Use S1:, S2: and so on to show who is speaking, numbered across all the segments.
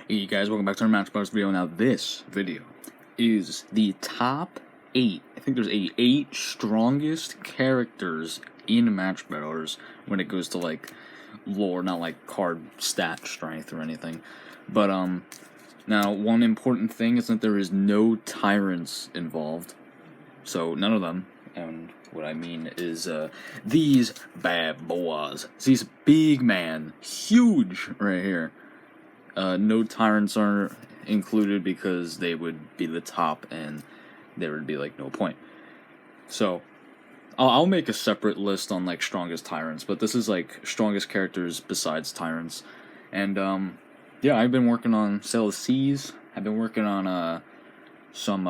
S1: Hey guys, welcome back to our MatchBattlers video. Now this video is the top 8, I think there's 8 strongest characters in MatchBattlers when it goes to like lore, not like card stat strength or anything. But now one important thing is that there is no tyrants involved, so none of them. And what I mean is these bad boys, these big man, huge right here. No tyrants are included because they would be the top and there would be like no point. So I'll make a separate list on like strongest tyrants, but this is like strongest characters besides tyrants. And yeah, I've been working on Sail the Seas. I've been working on some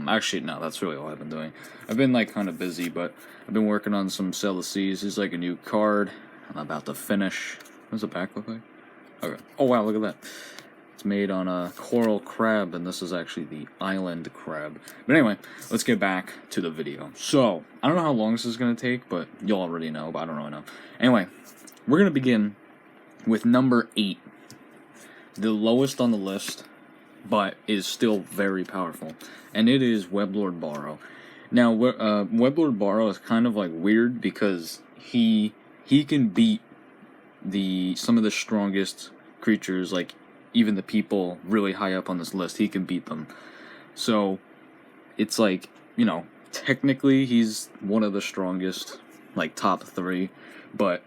S1: actually no, that's really all I've been doing. I've been like kind of busy, but I've been working on some Sail the Seas. This is like a new card I'm about to finish. What does the back look like? Okay. Oh wow, look at that. It's made on a coral crab, and this is actually the island crab. But anyway, let's get back to the video. So, I don't know how long this is going to take, but you'll already know, but I don't really know. Anyway, we're going to begin with number 8. The lowest on the list, but is still very powerful. And it is Lord Barro. Now, Lord Barro is kind of like weird because he can beat some of the strongest creatures, like even the people really high up on this list, he can beat them. So it's like, you know, technically he's one of the strongest, like top 3, but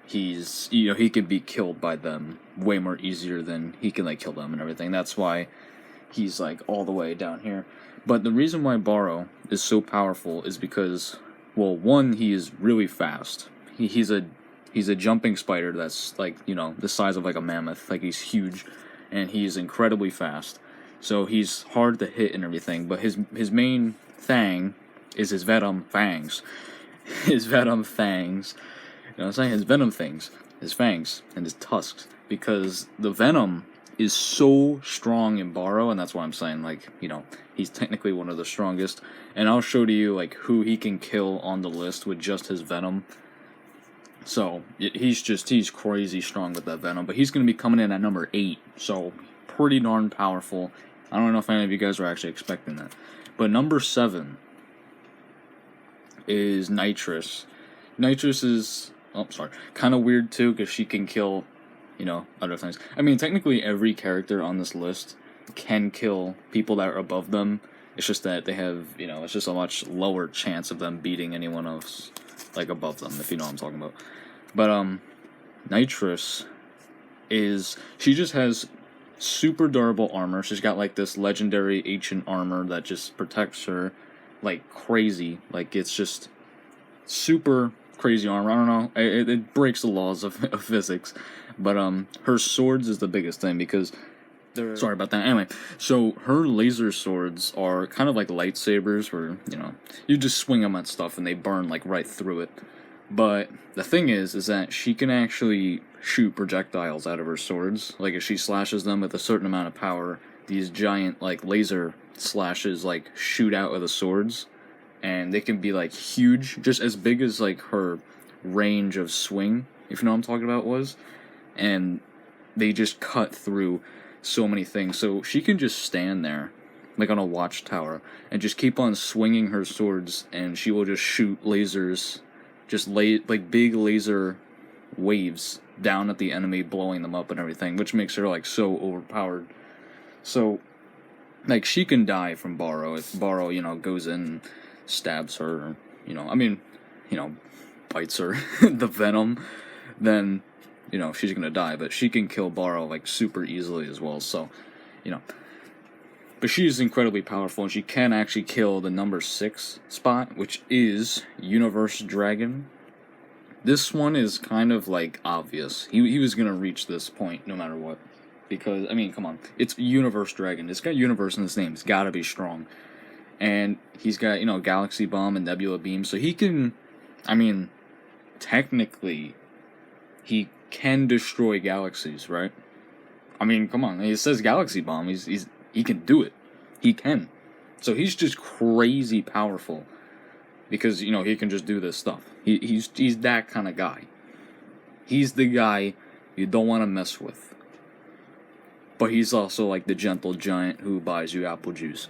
S1: he's, you know, he can be killed by them way more easier than he can like kill them and everything. That's why he's like all the way down here. But the reason why Barro is so powerful is because, well, one, he is really fast. He's a jumping spider that's like, you know, the size of like a mammoth. Like, he's huge, and he's incredibly fast. So he's hard to hit and everything, but his main thing is his venom fangs. His venom fangs. You know what I'm saying? His venom things. His fangs and his tusks. Because the venom is so strong in Barro, and that's why I'm saying, like, you know, he's technically one of the strongest. And I'll show to you, like, who he can kill on the list with just his venom. So, he's crazy strong with that venom, but he's going to be coming in at number 8, so pretty darn powerful. I don't know if any of you guys are actually expecting that. But number 7 is Nitrous. Nitrous is, oh, sorry, kind of weird too, because she can kill, you know, other things. I mean, technically every character on this list can kill people that are above them. It's just that they have, you know, it's just a much lower chance of them beating anyone else like above them, if you know what I'm talking about. But Nitrous she just has super durable armor. She's got like this legendary ancient armor that just protects her like crazy. Like, it's just super crazy armor. I don't know, it breaks the laws of physics. But her swords is the biggest thing, because sorry about that. Anyway, so her laser swords are kind of like lightsabers, where, you know, you just swing them at stuff and they burn like right through it. But the thing is that she can actually shoot projectiles out of her swords. Like, if she slashes them with a certain amount of power, these giant like laser slashes like shoot out of the swords, and they can be like huge, just as big as like her range of swing, if you know what I'm talking about, was. And they just cut through so many things. So she can just stand there like on a watchtower and just keep on swinging her swords, and she will just shoot lasers, just like big laser waves down at the enemy, blowing them up and everything, which makes her like so overpowered. So like, she can die from Barro if Barro, you know, goes in and stabs her, or, you know, I mean, you know, bites her the venom, then, you know, she's gonna die. But she can kill Barro like super easily as well, so, you know. But she's incredibly powerful, and she can actually kill the number 6 spot, which is Universe Dragon. This one is kind of like obvious. He was gonna reach this point no matter what, because, I mean, come on, it's Universe Dragon. It's got universe in its name. It's gotta be strong. And he's got, you know, Galaxy Bomb and Nebula Beam, so he can, I mean, technically, he can destroy galaxies, right? I mean, come on, he says Galaxy Bomb, he can do it. He can. So he's just crazy powerful, because, you know, he can just do this stuff. He's that kind of guy. He's the guy you don't want to mess with. but he's also like the gentle giant who buys you apple juice.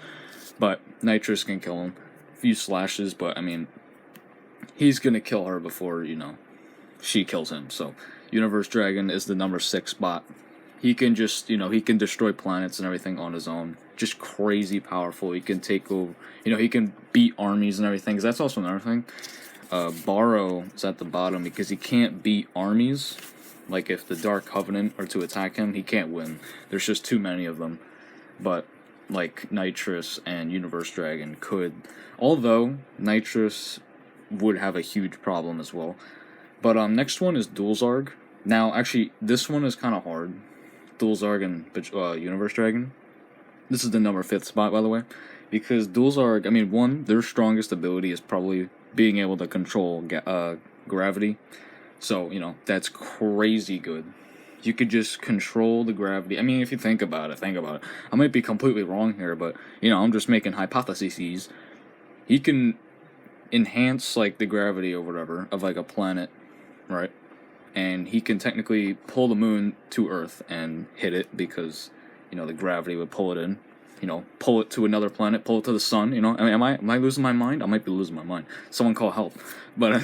S1: But Nitrous can kill him. A few slashes, but I mean, he's gonna kill her before, you know, she kills him. So Universe Dragon is the number 6 spot. He can just, you know, he can destroy planets and everything on his own. Just crazy powerful. He can take over, you know, he can beat armies and everything. Because that's also another thing. Barro is at the bottom because he can't beat armies. Like if the Dark Covenant are to attack him, he can't win. There's just too many of them. But like Nitrous and Universe Dragon could. Although Nitrous would have a huge problem as well. But next one is Goldzarg. Now, actually, this one is kind of hard. Goldzarg and Universe Dragon. This is the number 5th spot, by the way. Because Goldzarg, I mean, one, their strongest ability is probably being able to control gravity. So, you know, that's crazy good. You could just control the gravity. I mean, if you think about it. I might be completely wrong here, but, you know, I'm just making hypotheses. He can enhance, like, the gravity or whatever of, like, a planet, right? And he can technically pull the moon to Earth and hit it because, you know, the gravity would pull it in. You know, pull it to another planet, pull it to the sun, you know. I mean, am I losing my mind? I might be losing my mind. Someone call help. But,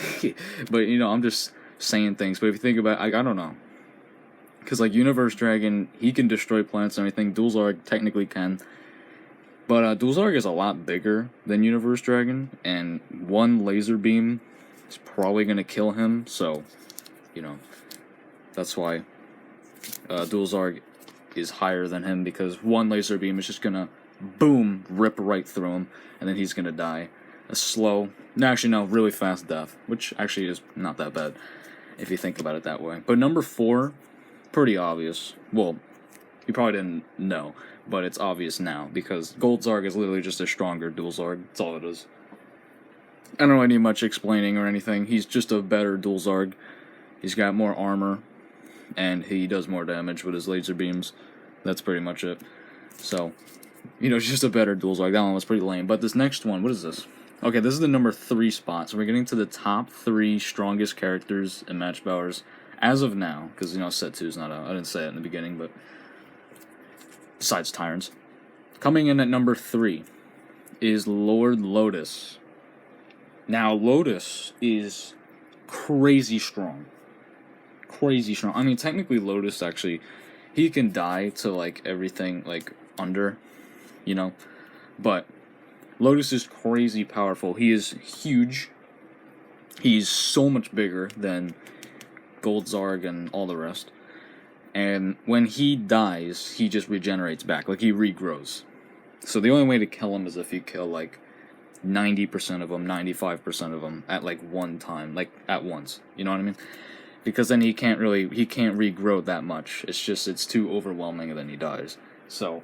S1: but you know, I'm just saying things. But if you think about it, I don't know. Because, like, Universe Dragon, he can destroy planets and everything. Goldzarg technically can. But Goldzarg is a lot bigger than Universe Dragon. And one laser beam is probably going to kill him. So, you know, that's why Goldzarg is higher than him, because one laser beam is just gonna boom, rip right through him, and then he's gonna die a slow, no, actually no, really fast death, which actually is not that bad if you think about it that way. But number 4, pretty obvious. Well, you probably didn't know, but it's obvious now, because Goldzarg is literally just a stronger Goldzarg. That's all it is. I don't need much explaining or anything. He's just a better Goldzarg. He's got more armor, and he does more damage with his laser beams. That's pretty much it. So, you know, it's just a better Goldzarg. That one was pretty lame. But this next one, what is this? Okay, this is the number 3 spot. So we're getting to the top 3 strongest characters in MatchBattlers as of now. Because, you know, set 2 is not out. I didn't say it in the beginning, but besides Tyrants. Coming in at number 3 is Lord Lotus. Now, Lotus is crazy strong. Crazy strong. I mean, technically, Lotus actually, he can die to, like, everything, like, under, you know, but Lotus is crazy powerful. He is huge. He's so much bigger than Goldzarg and all the rest, and when he dies, he just regenerates back, like, he regrows. So the only way to kill him is if you kill, like, 90% of them, 95% of them at, like, one time, like, at once, you know what I mean? Because then he can't regrow that much. It's too overwhelming, and then he dies. So,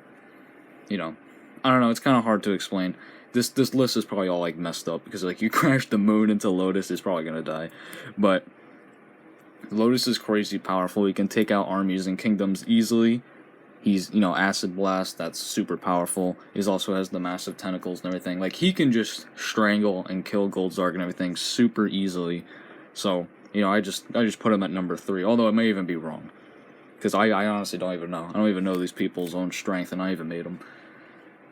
S1: you know, I don't know, it's kind of hard to explain. This list is probably all, like, messed up, because, like, you crash the moon into Lotus, it's probably gonna die. But Lotus is crazy powerful. He can take out armies and kingdoms easily. He's, you know, Acid Blast, that's super powerful. He also has the massive tentacles and everything. Like, he can just strangle and kill Goldzarg and everything super easily. So, you know, I just put him at number 3, although it may even be wrong. Because I honestly don't even know. I don't even know these people's own strength, and I even made them.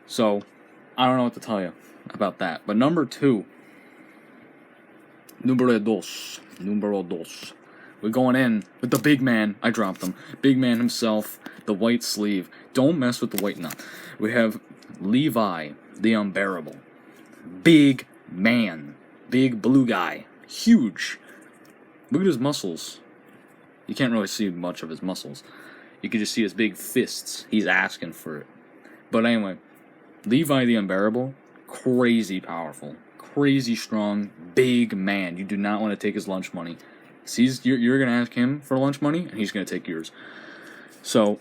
S1: So, I don't know what to tell you about that. But number 2. Numero dos. We're going in with the big man. I dropped him. Big man himself, the white sleeve. Don't mess with the white nut. We have Levi, the Unbearable. Big man. Big blue guy. Huge. Look at his muscles. You can't really see much of his muscles. You can just see his big fists. He's asking for it. But anyway, Levi the Unbearable, crazy powerful. Crazy strong, big man. You do not want to take his lunch money. Sees you're going to ask him for lunch money, and he's going to take yours. So,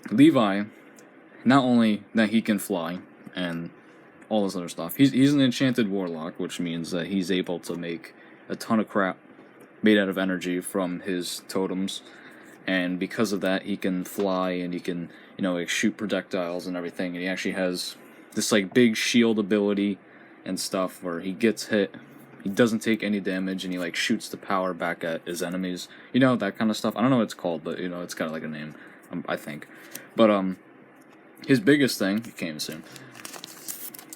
S1: Levi, not only that he can fly, and all this other stuff, he's an enchanted warlock, which means that he's able to make a ton of crap made out of energy from his totems, and because of that, he can fly, and he can, you know, like, shoot projectiles and everything, and he actually has this, like, big shield ability and stuff where he gets hit, he doesn't take any damage, and he, like, shoots the power back at his enemies, you know, that kind of stuff. I don't know what it's called, but, you know, it's kind of like a name. I think. But his biggest thing, you can't even see him.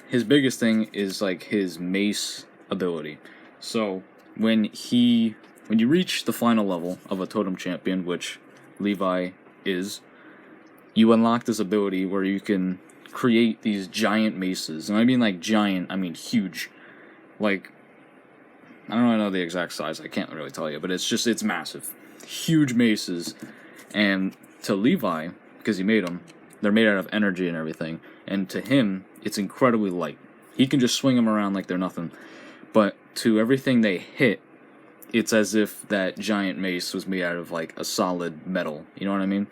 S1: His biggest thing is like his mace ability. So when you reach the final level of a totem champion, which Levi is, you unlock this ability where you can create these giant maces. And I mean like giant, I mean huge. Like, I don't really know the exact size, I can't really tell you, but it's massive. Huge maces. And to Levi, because he made them, they're made out of energy and everything. And to him, it's incredibly light. He can just swing them around like they're nothing. But to everything they hit, it's as if that giant mace was made out of like a solid metal. You know what I mean?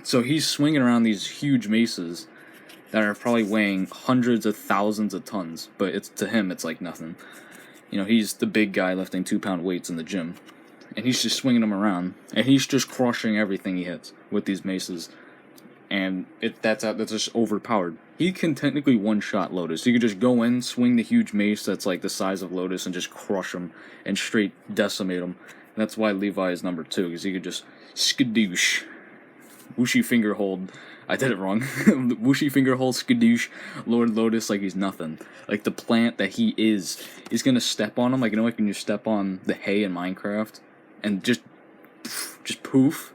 S1: So he's swinging around these huge maces that are probably weighing hundreds of thousands of tons. But to him, it's like nothing. You know, he's the big guy lifting 2-pound weights in the gym. And he's just swinging them around. And he's just crushing everything he hits with these maces. And that's just overpowered. He can technically one-shot Lotus. You could just go in, swing the huge mace that's like the size of Lotus, and just crush him and straight decimate him. And that's why Levi is number 2, because he could just skadoosh, whooshy finger hold. I did it wrong. Whooshy finger hold, skadoosh, Lord Lotus like he's nothing. Like the plant that he is gonna step on him. Like, you know, like when you step on the hay in Minecraft and just poof.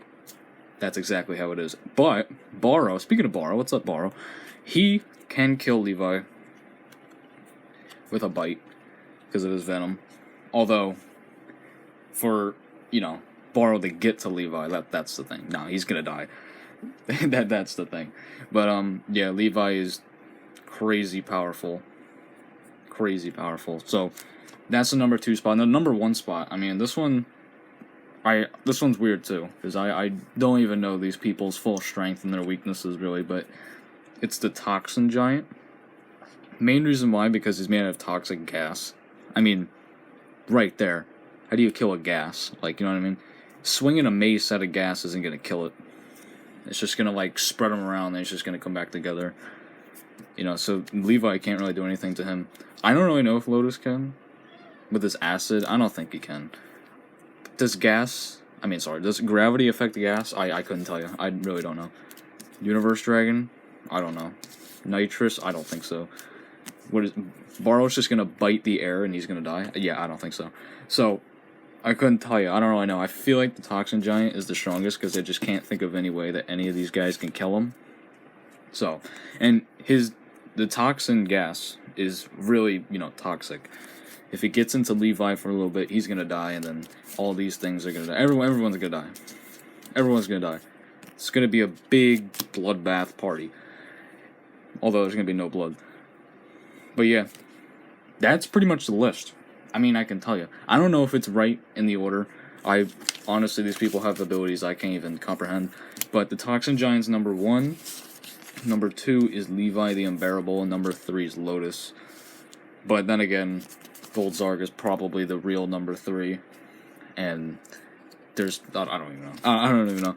S1: That's exactly how it is. But Barro, speaking of Barro, what's up, Barro? He can kill Levi with a bite because of his venom. Although, for, you know, Barro to get to Levi, that's the thing. No, he's gonna die. That's the thing. But yeah, Levi is crazy powerful. Crazy powerful. So that's the number 2 spot. And the number 1 spot, I mean, this one's weird too, because I don't even know these people's full strength and their weaknesses really, but it's the Toxin Giant. Main reason why, because he's made out of toxic gas. I mean, right there. How do you kill a gas? Like, you know what I mean? Swinging a mace at a gas isn't gonna kill it. It's just gonna like spread them around and it's just gonna come back together. You know, so Levi can't really do anything to him. I don't really know if Lotus can. With his acid, I don't think he can. Does gravity affect the gas? I couldn't tell you. I really don't know. Universe Dragon? I don't know. Nitrous? I don't think so. Barro's just gonna bite the air and he's gonna die? Yeah, I don't think so. So, I couldn't tell you. I don't really know. I feel like the Toxin Giant is the strongest because I just can't think of any way that any of these guys can kill him. So, and the toxin gas is really, you know, toxic. If it gets into Levi for a little bit, he's gonna die, and then all these things are gonna die. Everyone's gonna die. Everyone's gonna die. It's gonna be a big bloodbath party. Although there's gonna be no blood. But yeah, that's pretty much the list. I mean, I can tell you. I don't know if it's right in the order. Honestly, these people have abilities I can't even comprehend. But the Toxin Giant's number 1. Number 2 is Levi the Unbearable, and number 3 is Lotus. But then again, Goldzarg is probably the real number 3, and I don't even know. I don't even know.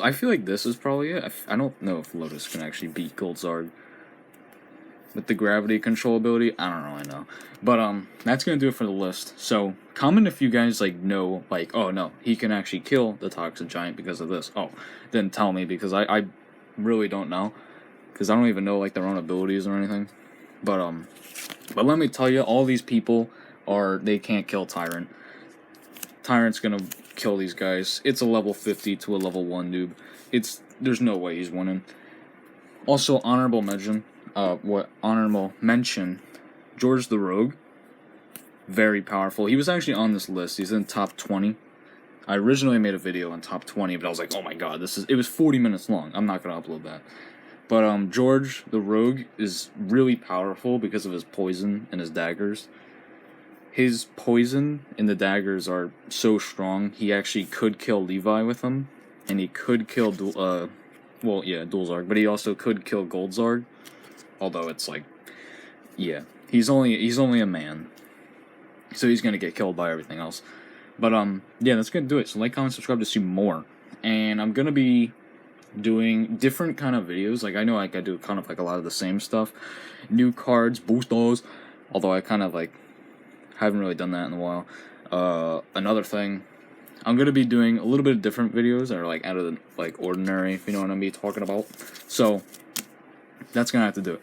S1: I feel like this is probably it. I don't know if Lotus can actually beat Goldzarg with the gravity control ability. I don't really know. But that's gonna do it for the list. So comment if you guys like know, like, oh no, he can actually kill the Toxin Giant because of this. Oh, then tell me, because I really don't know, because I don't even know like their own abilities or anything. But let me tell you, all these people they can't kill Tyrant. Tyrant's gonna kill these guys. It's a level 50 to a level 1 noob. There's no way he's winning. Also, honorable mention, George the Rogue. Very powerful. He was actually on this list. He's in top 20. I originally made a video on top 20, but I was like, oh my god, it was 40 minutes long. I'm not gonna upload that. But George the Rogue is really powerful because of his poison and his daggers. His poison and the daggers are so strong, he actually could kill Levi with them, and he could kill, Goldzarg, but he also could kill Goldzarg. Although it's like, yeah, he's only a man, so he's gonna get killed by everything else. But yeah, that's gonna do it. So like, comment, subscribe to see more, and I'm gonna be doing different kind of videos. Like, I know like I do kind of like a lot of the same stuff, new cards, boostos. Although I kind of like haven't really done that in a while. Another thing, I'm gonna be doing a little bit of different videos that are like out of the like ordinary, if you know what I'm talking about. So that's gonna have to do it.